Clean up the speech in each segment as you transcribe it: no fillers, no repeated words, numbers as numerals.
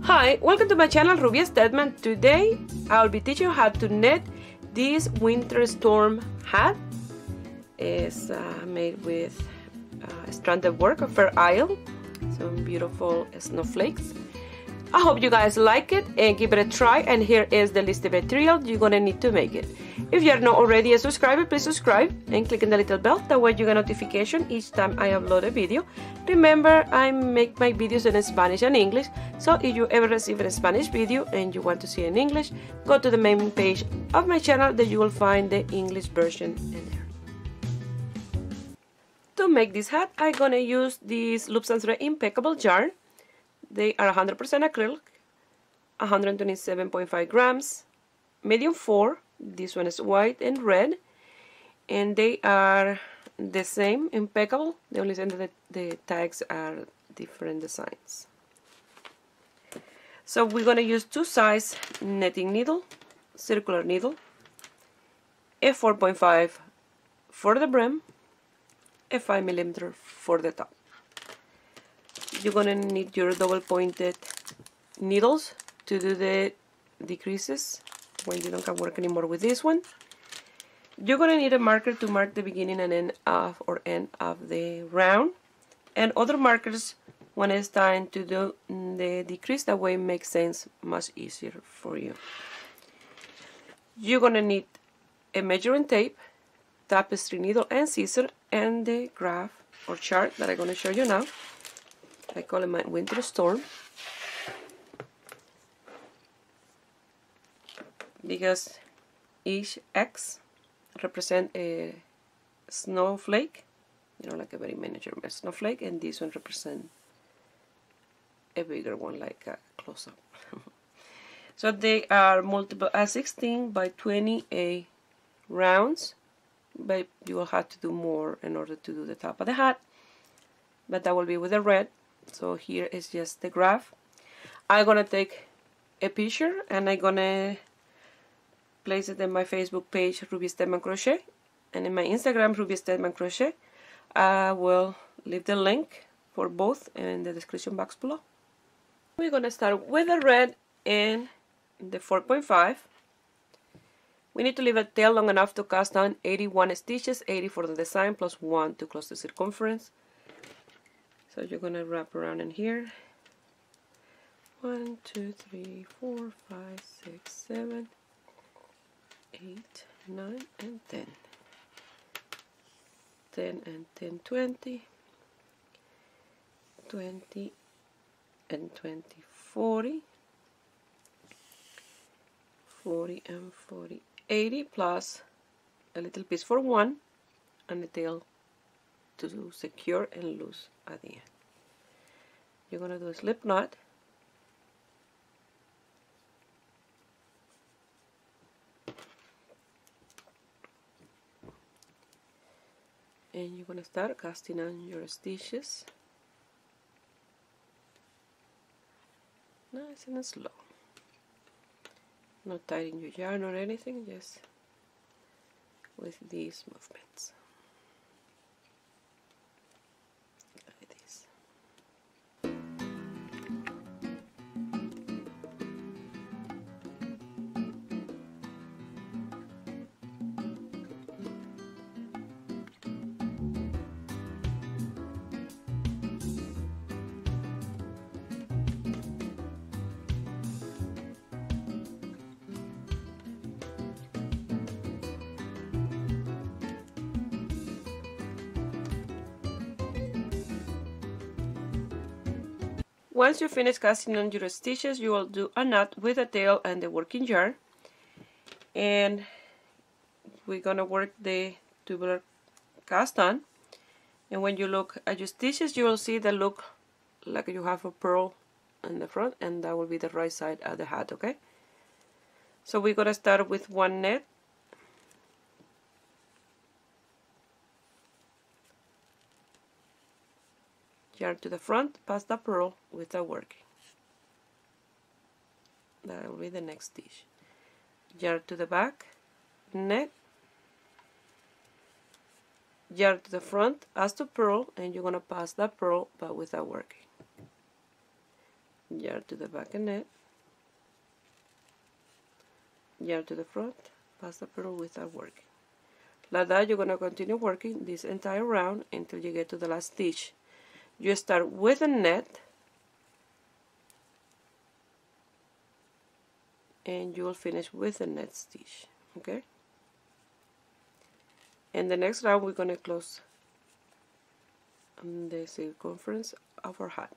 Hi, welcome to my channel Ruby Stedman. Today I'll be teaching you how to knit this winter storm hat. It's made with stranded work of Fair Isle, some beautiful snowflakes. I hope you guys like it and give it a try, and here is the list of material you're gonna need to make it. If you're not already a subscriber, please subscribe and click on the little bell, that way you get notification each time I upload a video. Remember, I make my videos in Spanish and English, so if you ever receive a Spanish video and you want to see it in English, go to the main page of my channel that you will find the English version in there. To make this hat, I'm gonna use this Loops and Thread Impeccable yarn. They are 100% acrylic, 127.5 grams, medium 4, this one is white and red, and they are the same, impeccable. The only thing that the tags are different designs. So we're going to use two size netting needle, circular needle, a 4.5 for the brim, a 5mm for the top. You're going to need your double pointed needles to do the decreases when you don't can work anymore with this one. You're going to need a marker to mark the beginning and end of the round, and other markers when it's time to do the decrease. That way it makes sense much easier for you. You're going to need a measuring tape, tapestry needle and scissors, and the graph or chart that I'm going to show you now. I call it my winter storm because each X represents a snowflake, you know, like a very miniature snowflake, and this one represents a bigger one, like a close-up. So they are multiple 16 by 28 rounds, but you will have to do more in order to do the top of the hat, but that will be with the red. So here is just the graph. I'm gonna take a picture and I'm gonna place it in my Facebook page, Ruby Stedman Crochet, and in my Instagram, Ruby Stedman Crochet. I will leave the link for both in the description box below. We're gonna start with the red and the 4.5. We need to leave a tail long enough to cast down 81 stitches, 80 for the design plus 1 to close the circumference. So you're gonna wrap around in here. 1, 2, 3, 4, 5, 6, 7, 8, 9, and 10. 10 and 10, 20. 20 and 20, 40. 40 and 40, 80, plus a little piece for 1 and a tail to secure and loose at the end. You're going to do a slip knot, and you're going to start casting on your stitches nice and slow, not tying your yarn or anything, just with these movements. Once you finish casting on your stitches, you will do a knot with the tail and the working yarn, and we're gonna work the tubular cast on. And when you look at your stitches, you will see that look like you have a pearl in the front, and that will be the right side of the hat. Okay, so we're gonna start with one net, yarn to the front, pass the pearl without working. That will be the next stitch. Yarn to the back, net, yarn to the front as to pearl, and you're gonna pass that pearl but without working. yarn to the back and net, yarn to the front, pass the purl without working. Like that, you're going to continue working this entire round until you get to the last stitch. You start with a net, and you will finish with a net stitch. Okay? In the next round, we're going to close the circumference of our hat.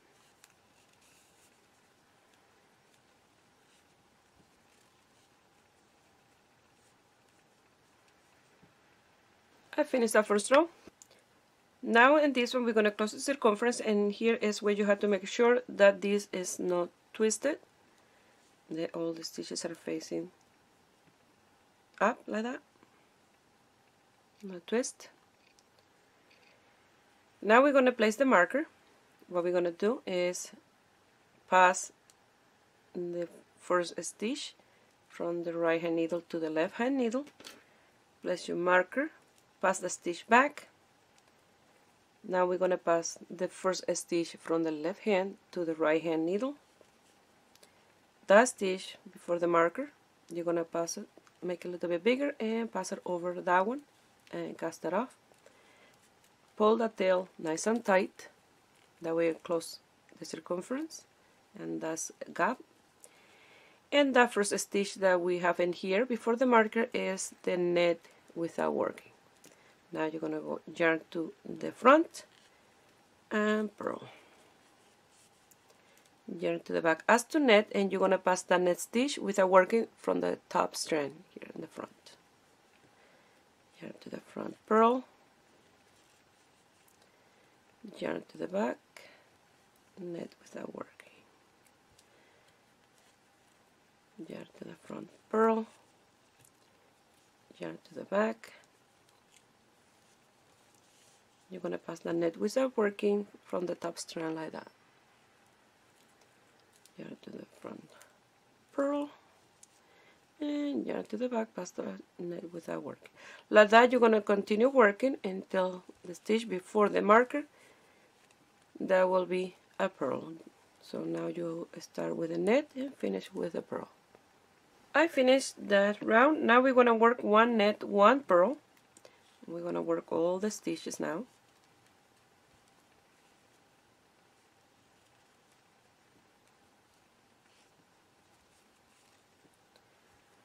I finished that first row. Now in this one we're going to close the circumference, and here is where you have to make sure that this is not twisted. All the stitches are facing up like that. No twist. Now we're going to place the marker. What we're going to do is pass the first stitch from the right hand needle to the left hand needle. Place your marker. Pass the stitch back. Now we're going to pass the first stitch from the left hand to the right hand needle. That stitch before the marker, you're going to pass it, make it a little bit bigger, and pass it over that one and cast it off. Pull the tail nice and tight, that way it close the circumference, and that's a gap. And that first stitch that we have in here before the marker is the net without working. Now you're going to go yarn to the front and purl. Yarn to the back as to net, and you're going to pass the net stitch without working from the top strand here in the front. Yarn to the front, purl. Yarn to the back, net without working. Yarn to the front, purl. Yarn to the back. You're going to pass the net without working from the top strand like that. Yarn to the front, purl, and yarn to the back, pass the net without working. Like that, you're going to continue working until the stitch before the marker. That will be a purl. So now you start with a net and finish with a purl. I finished that round. Now we're going to work one net, one purl. We're going to work all the stitches now.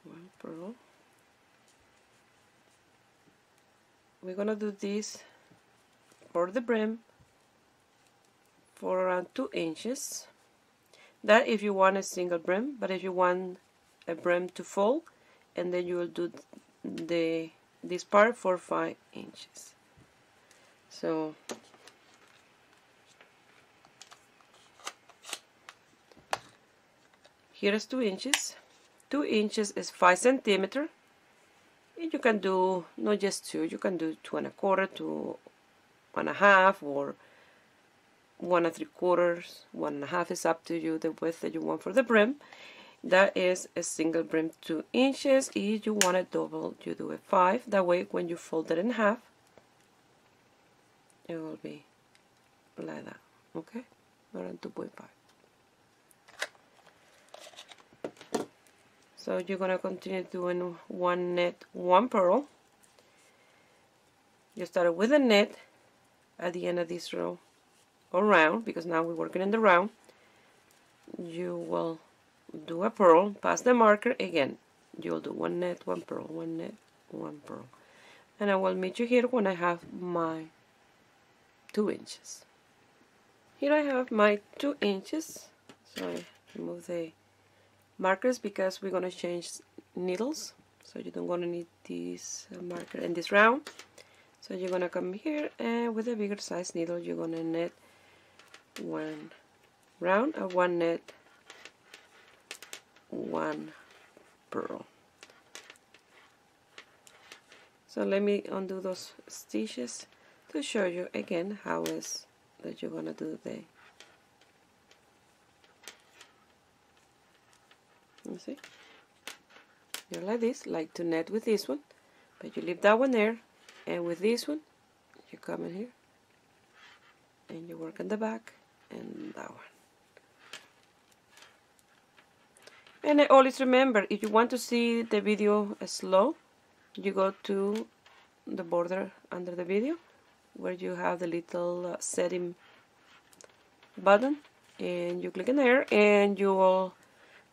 One purl. We're going to do this for the brim for around 2 inches. That if you want a single brim, but if you want a brim to fold, and then you will do this part for 5 inches. So here is 2 inches. 2 inches is 5 centimeters. And you can do not just 2, you can do 2 1/4, 2 1/2, or 1 3/4. 1 1/2 is up to you, the width that you want for the brim. That is a single brim, 2 inches. If you want a double, you do a 5. That way, when you fold it in half, it will be like that. Okay, around 2.5. So you're gonna continue doing one net, one purl. You start with a net at the end of this row or round, because now we're working in the round. You will do a purl, pass the marker again. You'll do one net, one purl, one net, one purl. And I will meet you here when I have my 2 inches. Here I have my 2 inches. So I remove the markers because we're going to change needles. So you don't want to need this marker in this round. So you're going to come here, and with a bigger size needle, you're going to net one round and one net, one purl. So let me undo those stitches to show you again how is that you're gonna do the, you see, you're like this, like to net with this one, but you leave that one there, and with this one you come in here and you work on the back and that one. And always remember, if you want to see the video slow, you go to the border under the video where you have the little setting button, and you click in there and you will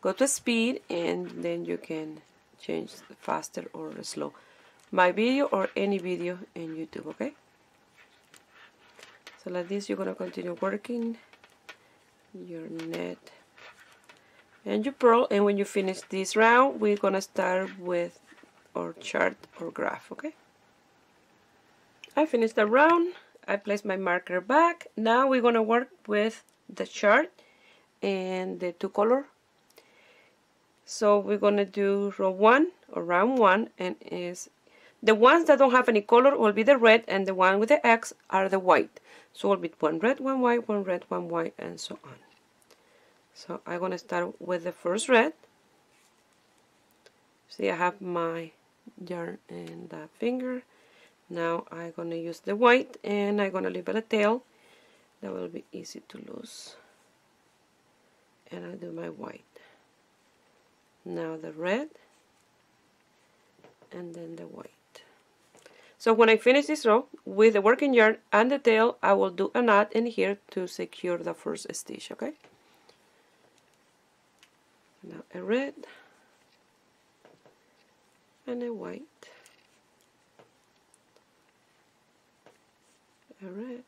go to speed, and then you can change faster or slow my video or any video in YouTube. Okay, so like this you're gonna continue working your net and your purl, and when you finish this round we're gonna start with our chart or graph. Okay, I finished the round, I placed my marker back. Now we're gonna work with the chart and the two color. So we're gonna do row 1 or round 1, and is the ones that don't have any color will be the red, and the one with the X are the white. So it'll be one red, one white, one red, one white, and so on. So I'm gonna start with the first red. See, I have my yarn and the finger. Now I'm gonna use the white, and I'm gonna leave it a tail. That will be easy to lose. And I'll do my white. Now the red, and then the white. So when I finish this row with the working yarn and the tail, I will do a knot in here to secure the first stitch. Okay, now a red and a white, a red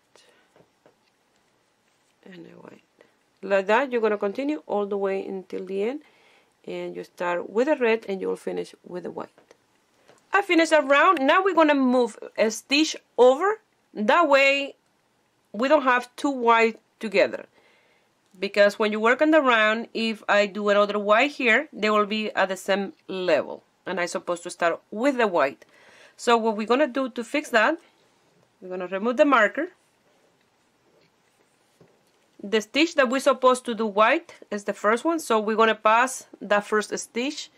and a white. Like that you're going to continue all the way until the end, and you start with the red and you will finish with the white. I finished a round. Now we're going to move a stitch over. That way we don't have two white together, because when you work on the round, if I do another white here, they will be at the same level, and I'm supposed to start with the white. So what we're going to do to fix that, we're going to remove the marker. The stitch that we're supposed to do white is the first one, so we're going to pass that first stitch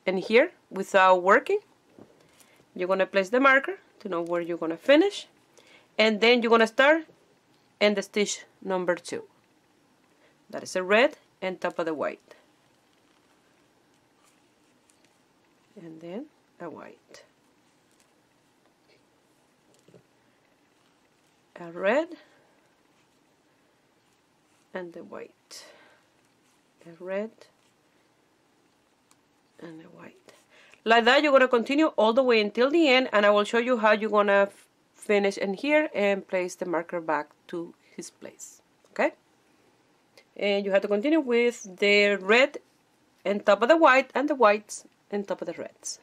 in here without working. You're going to place the marker to know where you're going to finish, and then you're going to start in the stitch number 2. That is a red and top of the white, and then a white, a red and the white, a red and a white. Like that you're going to continue all the way until the end, and I will show you how you're going to finish in here and place the marker back to his place. Okay, and you have to continue with the red and top of the white and the whites and top of the reds.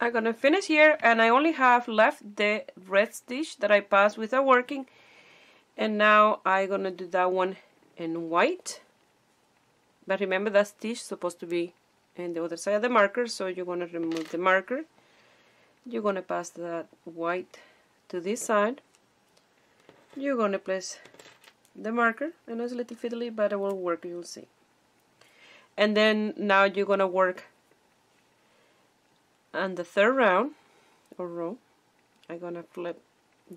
I'm going to finish here, and I only have left the red stitch that I passed without working, and now I'm going to do that one in white. But remember, that stitch is supposed to be in the other side of the marker, so you're going to remove the marker. You're going to pass that white to this side. You're going to place the marker. I know it's a little fiddly, but it will work, you'll see. And then now you're going to work on the third round or row. I'm going to flip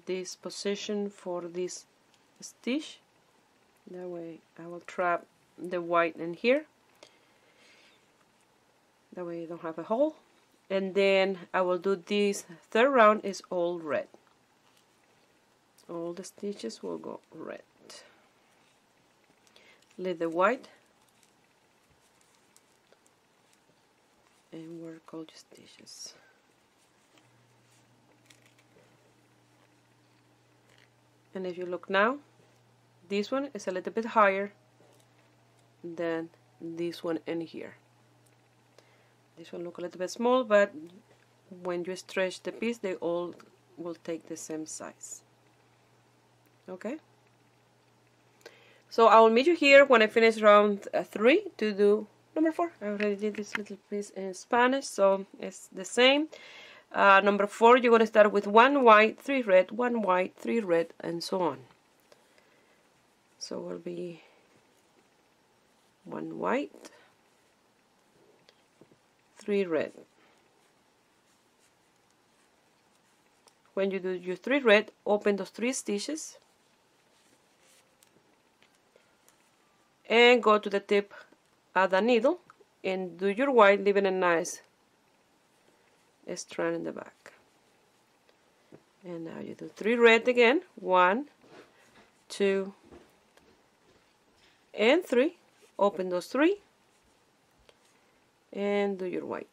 this position for this stitch. That way I will trap the white in here. That way you don't have a hole. And then I will do this third round is all red. All the stitches will go red. Leave the white and work all the stitches. And if you look now, this one is a little bit higher than this one in here. This one look a little bit small, but when you stretch the piece, they all will take the same size. Okay? So I will meet you here when I finish round 3 to do number 4. I already did this little piece in Spanish, so it's the same. Number 4, you're going to start with 1 white, 3 red, 1 white, 3 red, and so on. So it will be 1 white, 3 red. When you do your 3 red, open those 3 stitches and go to the tip of the needle and do your white, leaving a nice strand in the back. And now you do 3 red again, 1, 2, and 3. Open those 3 and do your white.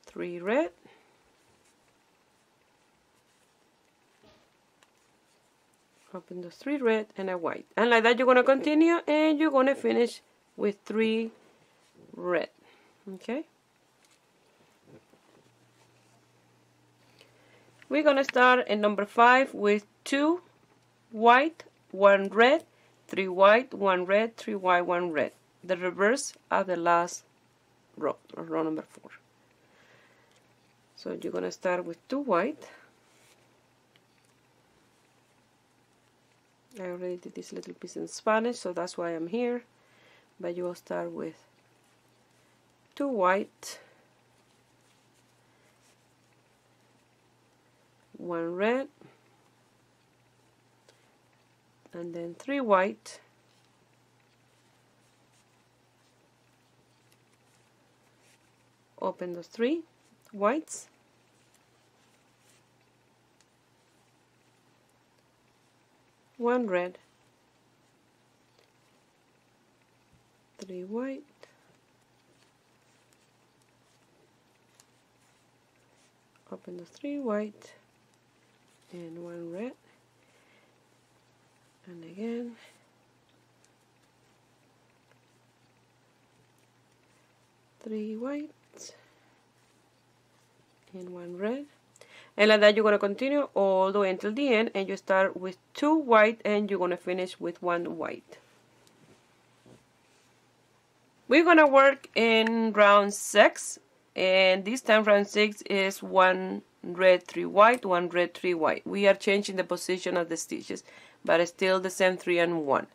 3 red, open those 3 red and a white, and like that you're going to continue, and you're going to finish with 3 red. Okay, we're going to start in number 5 with 2 white, 1 red, 3 white, 1 red, 3 white, 1 red, the reverse of the last row, or row number 4. So you're going to start with 2 white. I already did this little piece in Spanish, so that's why I'm here. But you will start with 2 white, 1 red, and then 3 white, open those 3 whites, one red, 3 white, open the 3 white, and 1 red, and again 3 white and 1 red, and like that you're going to continue all the way until the end, and you start with 2 white and you're going to finish with 1 white. We're going to work in round 6, and this time round 6 is 1 red, 3 white, 1 red, 3 white. We are changing the position of the stitches, but it's still the same 3 and 1.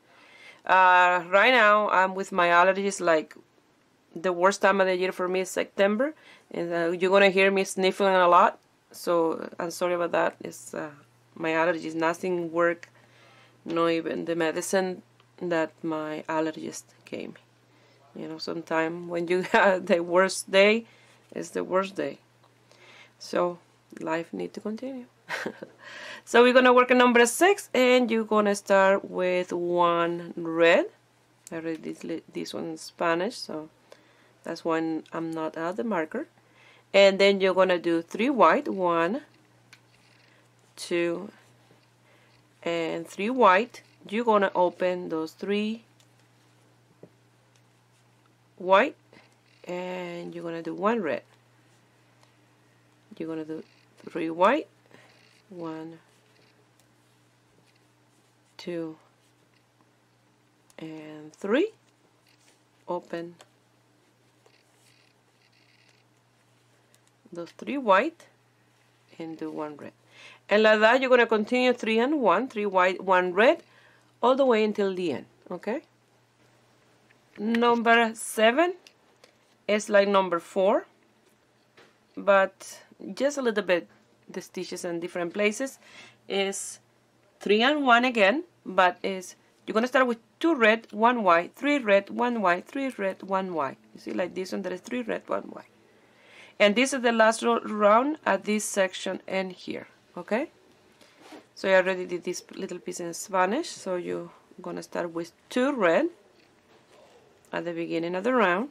Right now I'm with my allergies, like the worst time of the year for me is September, and you're gonna hear me sniffling a lot, so I'm sorry about that. It's my allergies. Nothing work, not even the medicine that my allergist gave me. You know, sometimes when you have the worst day, it's the worst day. So life need to continue. So we're gonna work on number 6, and you're gonna start with 1 red. I already did this one in Spanish, so that's when I'm not at the marker. And then you're gonna do 3 white, 1, 2, and 3 white. You're gonna open those 3 white, and you're gonna do 1 red. You're gonna do 3 white, 1, 2, and 3. Open those 3 white and do 1 red, and like that you're going to continue 3 and 1, 3 white, 1 red, all the way until the end. Okay, number 7 is like number 4, but just a little bit the stitches in different places. Is 3 and 1 again, but is you're going to start with 2 red, 1 white, 3 red, 1 white, 3 red, 1 white. You see, like this one, there is 3 red, 1 white. And this is the last round at this section and here. Okay, so I already did this little piece in Spanish, so you're gonna start with 2 red at the beginning of the round,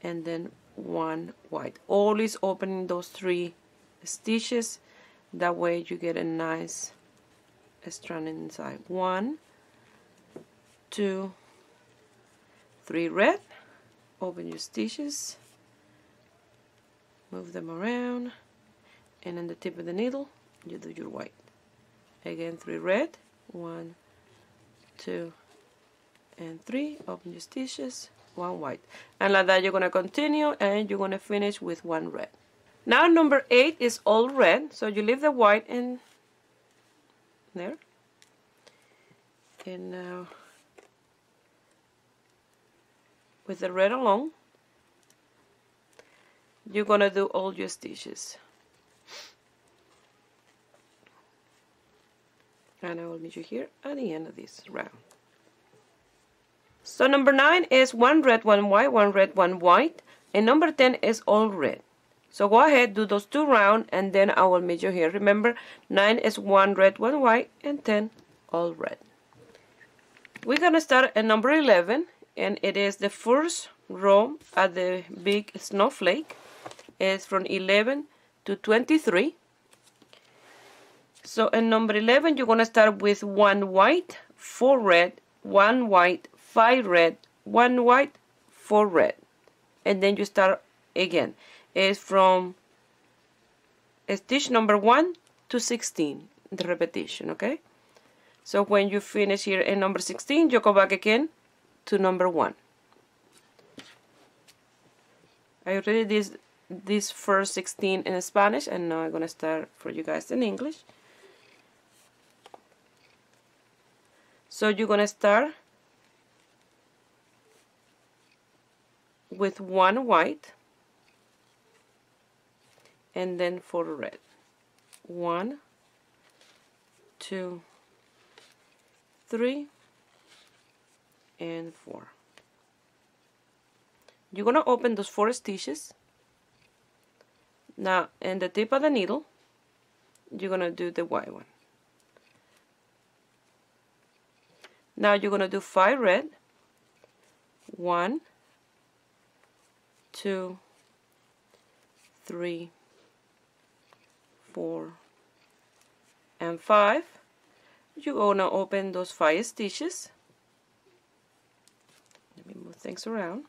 and then 1 white, always opening those 3 stitches. That way you get a nice strand inside. 1, 2, 3 red, open your stitches, move them around, and in the tip of the needle you do your white. Again 3 red, 1, 2, and 3, open your stitches, 1 white, and like that you're going to continue, and you're going to finish with 1 red. Now number 8 is all red, so you leave the white in there, and now with the red alone you're gonna do all your stitches, and I will meet you here at the end of this round. So number 9 is 1 red, 1 white, 1 red, 1 white, and number 10 is all red. So go ahead, do those 2 round, and then I will measure here. Remember, 9 is 1 red, 1 white, and 10 all red. We're gonna start at number 11, and it is the first row at the big snowflake. It's from 11 to 23. So in number 11, you're gonna start with 1 white, 4 red, 1 white, 5 red, 1 white, 4 red, and then you start again. It's from stitch number 1 to 16, the repetition, okay? So when you finish here in number 16, you go back again to number 1. I already did this first 16 in Spanish, and now I'm gonna start for you guys in English. So you're gonna start with 1 white and then 4 red. 1, 2, 3, and 4. You're gonna open those 4 stitches. Now in the tip of the needle, you're gonna do the white one. Now you're gonna do 5 red. 1, 2, 3, 4, and 5. You're gonna open those 5 stitches. Let me move things around.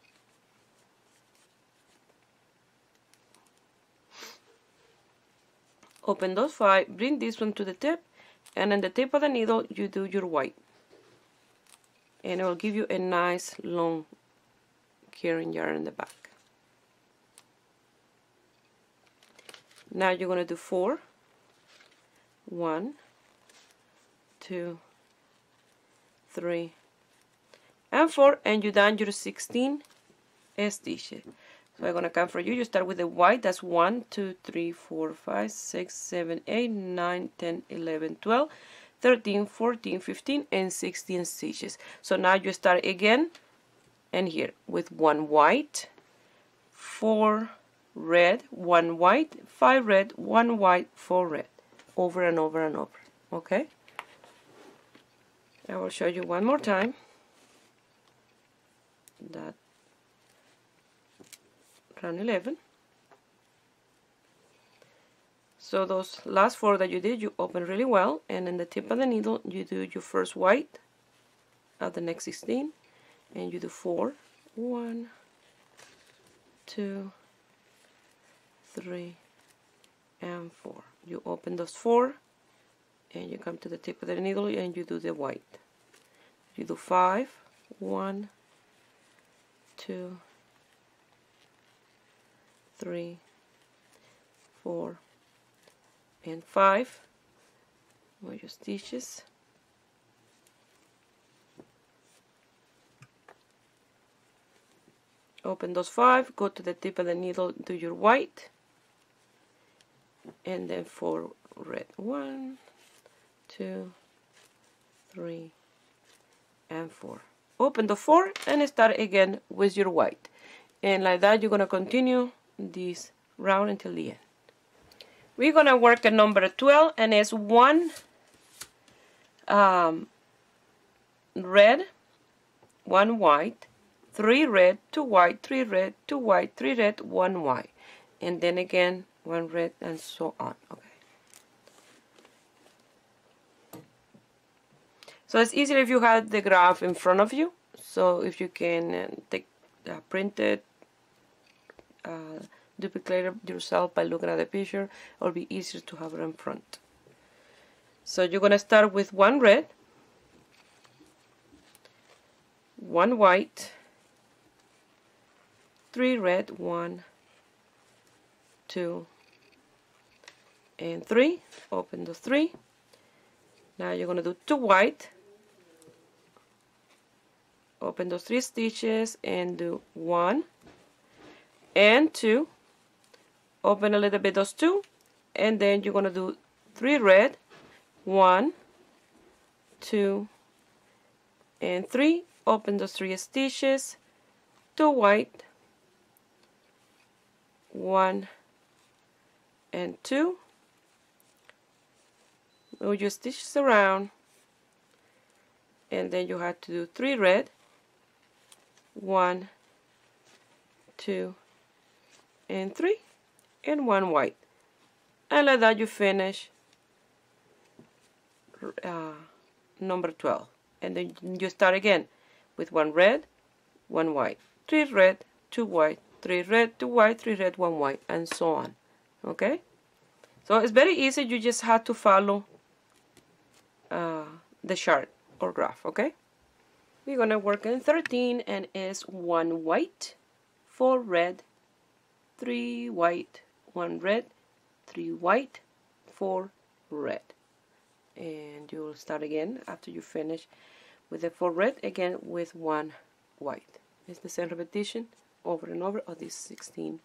Open those 5, bring this one to the tip, and on the tip of the needle you do your white. And it will give you a nice long carrying yarn in the back. Now you're going to do 4. 1, 2, 3, and 4, and you done your 16 stitches. So I'm going to count for you. You start with the white. That's 1, 2, 3, 4, 5, 6, 7, 8, 9, 10, 11, 12, 13, 14, 15, and 16 stitches. So now you start again, and here with 1 white, 4 red, 1 white, 5 red, 1 white, 4 red, over and over and over. Okay? I will show you one more time that round 11. So those last 4 that you did, you open really well, and in the tip of the needle you do your first white of the next 16, and you do 4. 1, 2, 3, and 4. You open those 4, and you come to the tip of the needle and you do the white. You do 5. 1, 2, 3, 4, and 5. More your stitches. Open those 5, go to the tip of the needle, do your white, and then 4 red. 1, 2, 3, and 4. Open the 4 and start again with your white. And like that, you're going to continue this round until the end. We're going to work at number 12, and it's 1 red, 1 white, 3 red, 2 white, 3 red, 2 white, 3 red, 1 white, and then again 1 red, and so on. Okay. So it's easier if you have the graph in front of you. So if you can take print it, duplicate it yourself by looking at the picture, it'll be easier to have it in front. So you're gonna start with 1 red, 1 white, 3 red, 1, 2, and 3. Open those 3. Now you're gonna do 2 white. Open those 3 stitches and do 1 and 2. Open a little bit those 2, and then you're gonna do 3 red, 1, 2, and 3, open those 3 stitches, 2 white, 1 and 2, move your stitches around, and then you have to do 3 red, 1, 2 and 3, and 1 white, and like that you finish number 12. And then you start again with 1 red, 1 white, 3 red, 2 white, 3 red, 2 white, 3 red, 1 white, and so on. Okay, so it's very easy. You just have to follow the chart or graph. Okay, we're gonna work in 13, and it's 1 white, 4 red, 3 white, 1 red, 3 white, 4 red, and you'll start again after you finish with the 4 red, again with 1 white. It's the same repetition over and over of these 16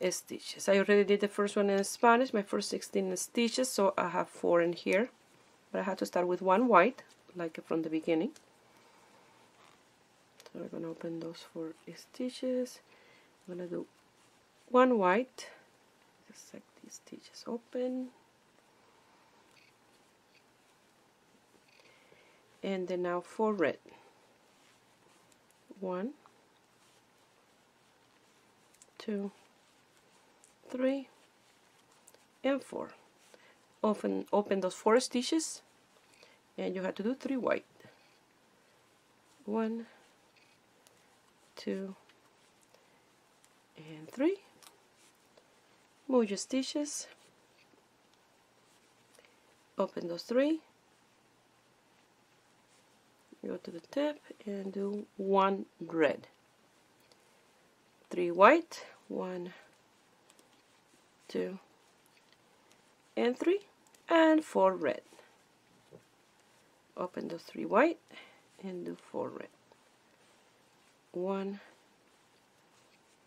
stitches. I already did the first one in Spanish, my first 16 stitches, so I have 4 in here, but I had to start with 1 white like from the beginning. So we're going to open those 4 stitches. I'm going to do 1 white, just like these stitches open, and then now 4 red, 1, 2, 3 and 4. Open those 4 stitches, and you have to do 3 white, 1, 2 and 3. Move your stitches, open those 3, go to the tip and do 1 red, 3 white, 1, 2 and 3, and 4 red. Open those 3 white and do 4 red, 1,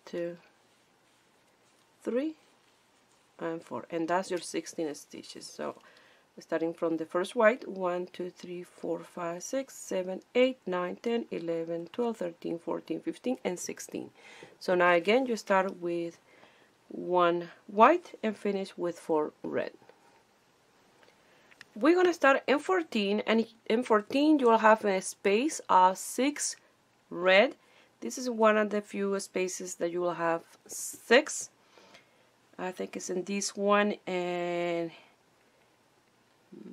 2, 3 and 4, and that's your 16 stitches. So starting from the first white, 1, 2, 3, 4, 5, 6, 7, 8, 9, 10, 11, 12, 13, 14, 15, and 16. So now again you start with 1 white and finish with 4 red. We're going to start in 14, and in 14 you will have a space of 6 red. This is one of the few spaces that you will have 6. I think it's in this one, and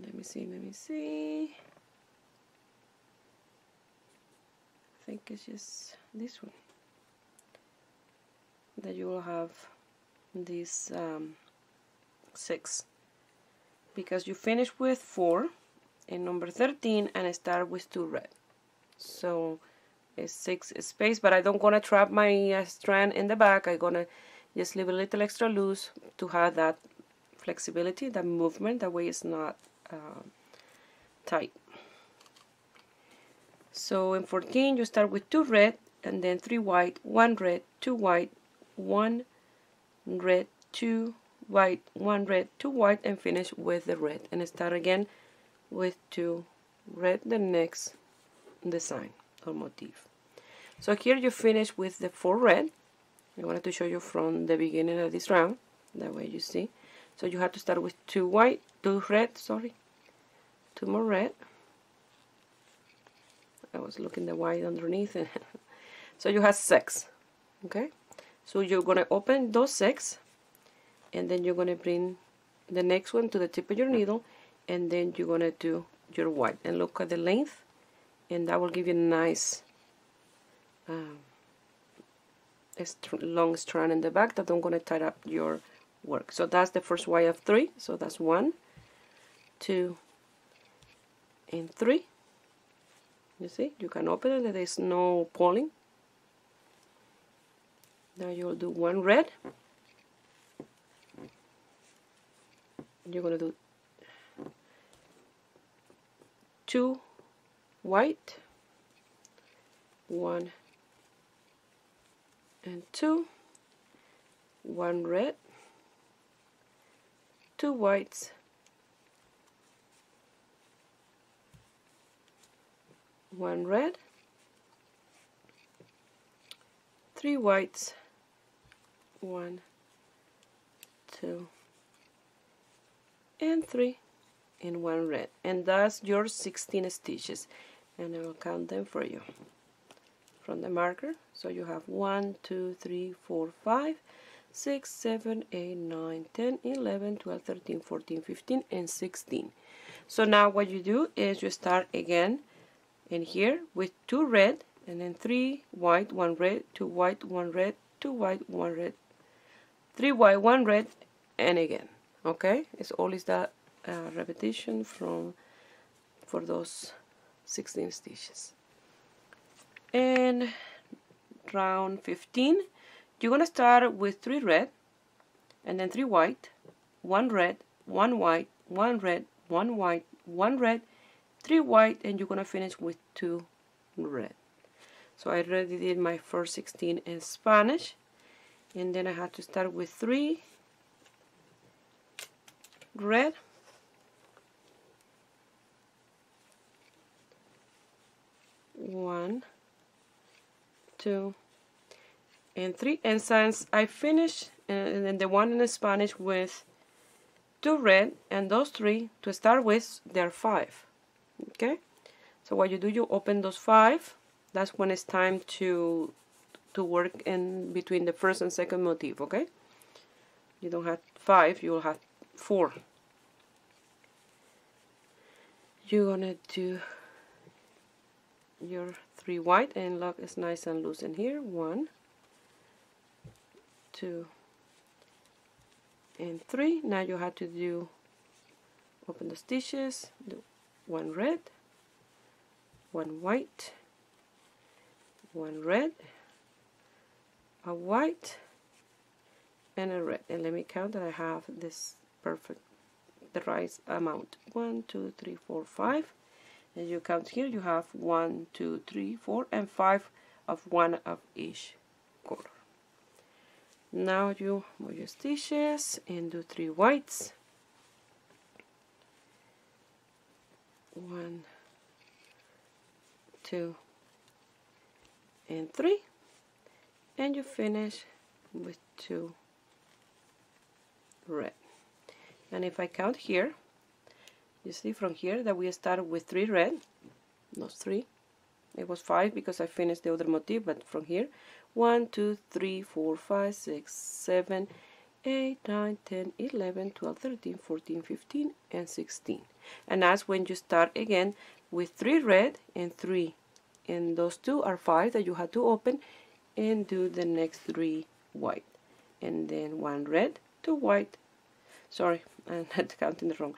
let me see. I think it's just this one that you will have these 6, because you finish with 4 in number 13 and start with 2 red. So it's 6 space, but I don't gonna trap my strand in the back. I'm gonna just leave a little extra loose to have that flexibility, that movement, that way it's not tight. So in 14 you start with 2 red and then 3 white, 1 red, 2 white, 1 red, 2 white, 1 red, 2 white, and finish with the red, and start again with 2 red the next design or motif. So here you finish with the 4 red. I wanted to show you from the beginning of this round, that way you see. So you have to start with 2 white, 2 red, sorry, 2 more red. I was looking the white underneath. So you have 6, okay? So you're going to open those 6, and then you're going to bring the next one to the tip of your needle, and then you're going to do your white. And look at the length, and that will give you a nice long strand in the back that I'm going to tie up your work. So that's the first white of 3. So that's 1, 2, and 3. You see, you can open it, there is no pulling. Now you'll do 1 red. You're going to do 2 white, 1 and 2, 1 red, 2 whites, 1 red, 3 whites, 1, 2, and 3, and 1 red, and that's your 16 stitches, and I will count them for you from the marker. So you have 1, 2, 3, 4, 5, 6, 7, 8, 9, 10, 11, 12, 13, 14, 15, and 16. So now what you do is you start again in here with 2 red, and then 3 white, 1 red, 2 white, 1 red, 2 white, 1 red, 3 white, 1 red, and again. Okay, it's always that repetition for those 16 stitches. And round 15, you're gonna start with 3 red, and then 3 white, 1 red, 1 white, 1 red, 1 white, 1 red, 3 white, and you're gonna finish with 2 red. So I already did my first 16 in Spanish, and then I had to start with 3 red, 1, 2, and 3, and since I finished and then the one in Spanish with 2 red, and those 3 to start with, they're 5. Okay, so what you do, you open those 5. That's when it's time to work in between the first and second motif. Okay, you don't have 5, you will have 4. You're gonna do your 3 white, and look, it's nice and loose in here. 1, 2, and 3. Now you have to do, open the stitches, do 1 red, 1 white, 1 red, a white, and a red. And let me count that I have this perfect, the right amount. 1, 2, 3, 4, 5. And you count here, you have 1, 2, 3, 4, and 5 of one of each color. Now you move your stitches and do 3 whites, 1, 2, and 3, and you finish with 2 red. And if I count here, you see from here that we started with 3 red, those 3. It was 5 because I finished the other motif, but from here, 1, 2, 3, 4, 5, 6, 7, 8, 9, 10, 11, 12, 13, 14, 15, and 16. And that's when you start again with 3 red and 3. And those 2 are 5 that you have to open and do the next 3 white. And then 1 red, 2 white. Sorry, I'm not counting the wrong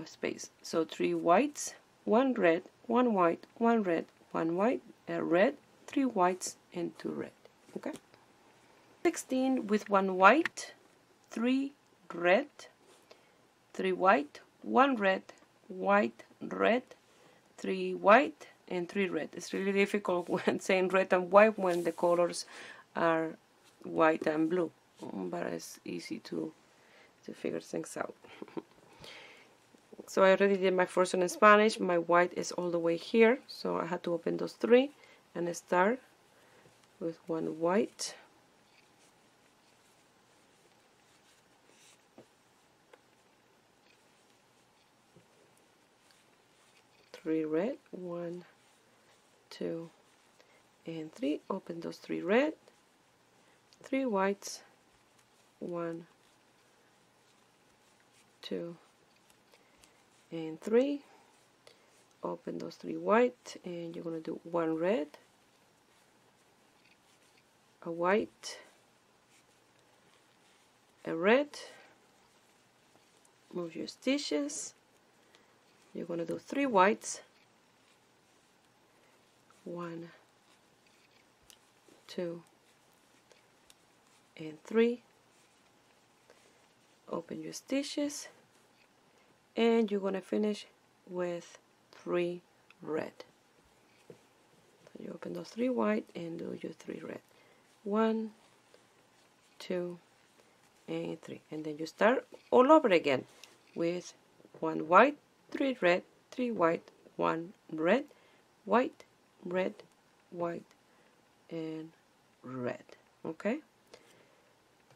space. So 3 whites, 1 red, 1 white, 1 red, 1 white, a red, 3 whites, and 2 red. Okay. 16 with 1 white, 3 red, 3 white, 1 red, white, red, 3 white, and 3 red. It's really difficult when saying red and white when the colors are white and blue, but it's easy to figure things out. So I already did my first one in Spanish. My white is all the way here, so I had to open those 3 and start with 1 white, 3 red, 1, 2, and 3. Open those 3 red, 3 whites, 1, 2, and 3. Open those 3 white, and you're going to do 1 red, a white, a red. Move your stitches. You're going to do 3 whites, 1, 2, and 3. Open your stitches, and you're going to finish with 3 red. So you open those 3 white and do your 3 red. 1, 2, and 3. And then you start all over again with 1 white, 3 red, 3 white, 1 red, white, red, white, and red. Okay,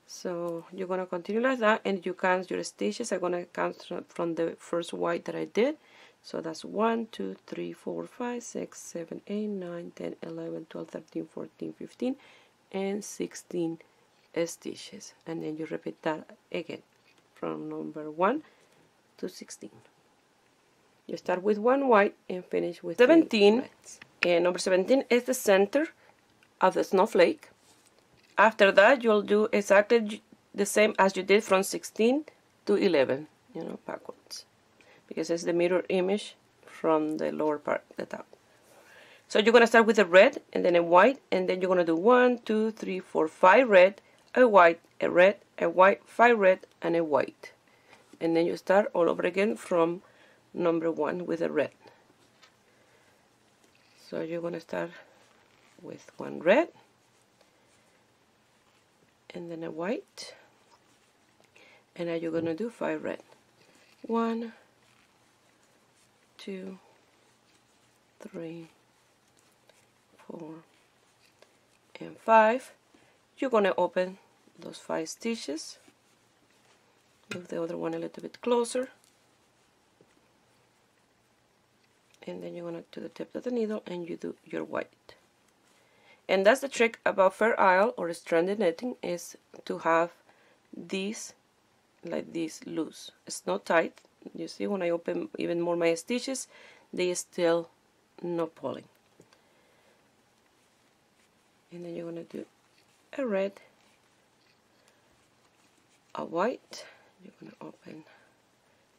so you're gonna continue like that, and you count your stitches. I'm gonna count from the first white that I did. So that's 1, 2, 3, 4, 5, 6, 7, 8, 9, 10, 11, 12, 13, 14, 15, and 16 stitches. And then you repeat that again from number 1 to 16. You start with one white and finish with 17. And number 17 is the center of the snowflake. After that, you'll do exactly the same as you did from 16 to 11, you know, backwards, because it's the mirror image from the lower part, the top. So you're going to start with a red and then a white, and then you're going to do 1, 2, 3, 4, 5 red, a white, a red, a white, 5 red, and a white. And then you start all over again from number 1 with a red. So you're going to start with 1 red, and then a white, and now you're going to do 5 red. 1, 2, 3, 4, and 5. You're going to open those 5 stitches, move the other one a little bit closer, and then you're going to the tip of the needle and you do your white. And that's the trick about Fair Isle or stranded knitting, is to have these like this loose. It's not tight. You see, when I open even more my stitches, they still not pulling. And then you're going to do a red, a white. You're going to open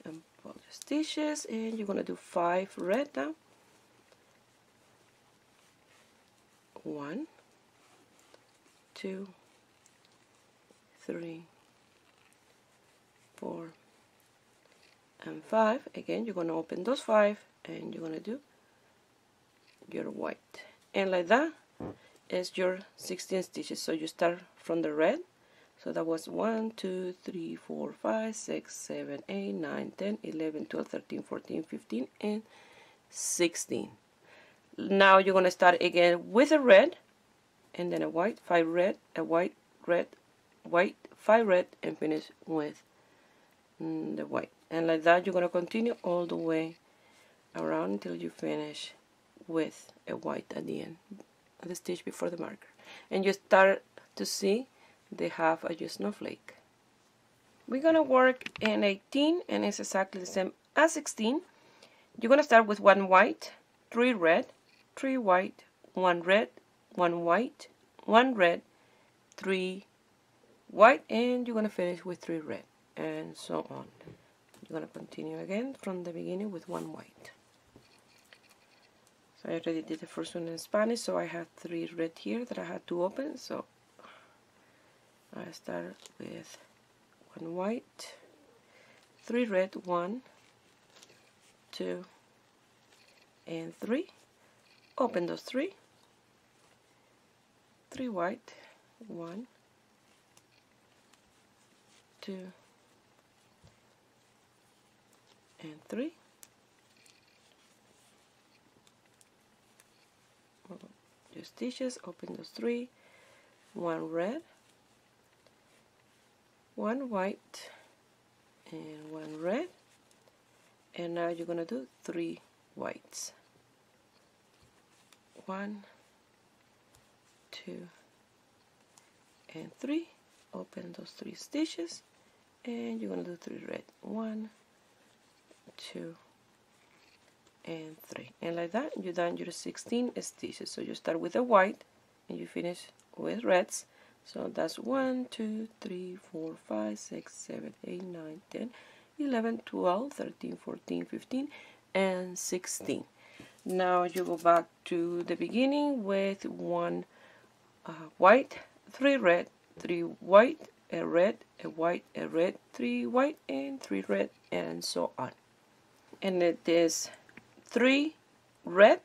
and pull the stitches, and you're going to do 5 red now. 1, 2, 3, 4, and 5. Again, you're going to open those 5 and you're going to do your white, and like that is your 16 stitches. So you start from the red, so that was 1, 2, 3, 4, 5, 6, 7, 8, 9, 10, 11, 12, 13, 14, 15, and 16. Now you're going to start again with a red, and then a white, 5 red, a white, red, white, 5 red, and finish with the white. And like that you're going to continue all the way around until you finish with a white at the end of the stitch before the marker. And you start to see the half of your snowflake. We're going to work in 18, and it's exactly the same as 16. You're going to start with 1 white, 3 red, 3 white, 1 red, 1 white, 1 red, 3 white, and you're going to finish with 3 red, and so on. You're going to continue again from the beginning with 1 white. So I already did the first one in Spanish, so I have 3 red here that I had to open. So I start with 1 white, 3 red, 1, 2, and 3. Open those 3, 3 white, 1, 2, and 3. Your stitches, open those 3, 1 red, 1 white, and 1 red, and now you're going to do 3 whites. 1, 2, and 3. Open those 3 stitches, and you're going to do 3 red. 1, 2, and 3. And like that, you've done your 16 stitches. So you start with a white, and you finish with reds. So that's 1, 2, 3, 4, 5, 6, 7, 8, 9, 10, 11, 12, 13, 14, 15, and 16. Now you go back to the beginning with 1 white, 3 red, 3 white, a red, a white, a red, 3 white, and 3 red, and so on. And it is 3 red,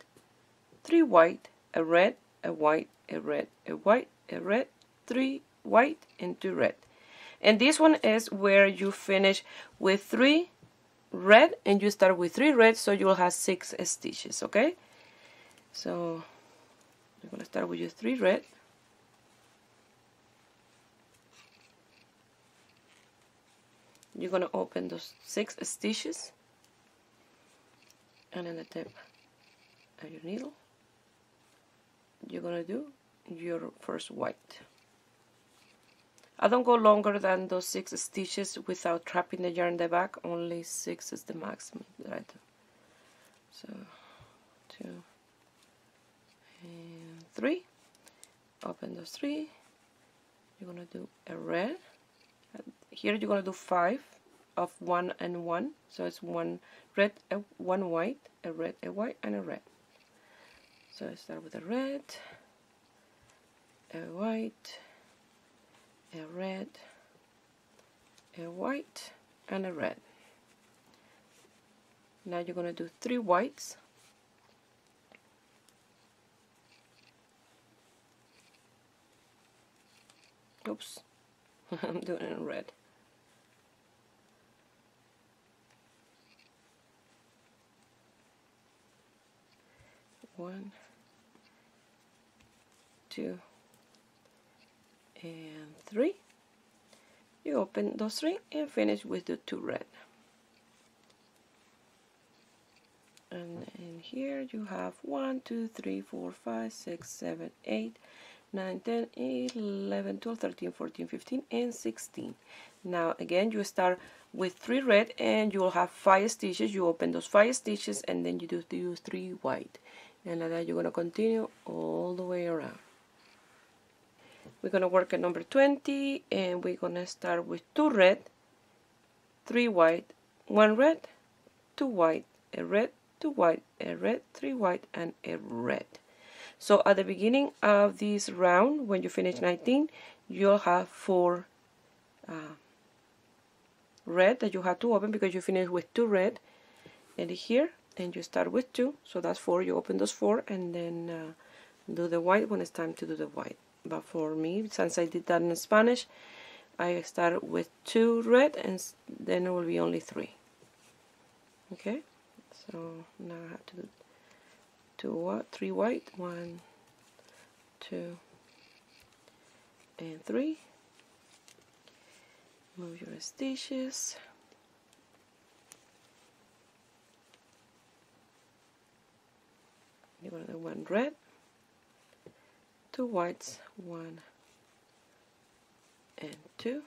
3 white, a red, a white, a red, a white, a red, 3 white, and 2 red. And this one is where you finish with 3 red and you start with 3 red, so you will have 6 stitches. Okay, so you're going to start with your 3 red, you're going to open those 6 stitches and in the tip of your needle you're going to do your first white. I don't go longer than those 6 stitches without trapping the yarn in the back. Only 6 is the maximum that I do. So 2 and 3, open those 3, you're going to do a red. Here you're going to do 5 of 1 and 1, so it's 1 red, 1 white, a red, a white, and a red. So I start with a red, a white, a red, a white, and a red. Now you're going to do 3 whites, oops, I'm doing it in red. One, 2, and 3. You open those 3 and finish with the 2 red. And in here you have 1, 2, 3, 4, 5, 6, 7, 8, 9, 10, 11, 12, 13, 14, 15, and 16. Now again you start with 3 red and you will have 5 stitches. You open those 5 stitches and then you do 3 white. And like that you're going to continue all the way around. We're going to work at number 20 and we're going to start with 2 red, 3 white, 1 red, 2 white, a red, 2 white, a red, 3 white, and a red. So at the beginning of this round, when you finish 19, you'll have 4 red that you have to open because you finish with 2 red. And here, and you start with 2, so that's 4. You open those 4 and then do the white when it's time to do the white. But for me, since I did that in Spanish, I start with 2 red and then it will be only 3. Okay, so now I have to do 3 white, 1, 2, and 3. Move your stitches. You're going to do 1 red, 2 whites, 1 and 2.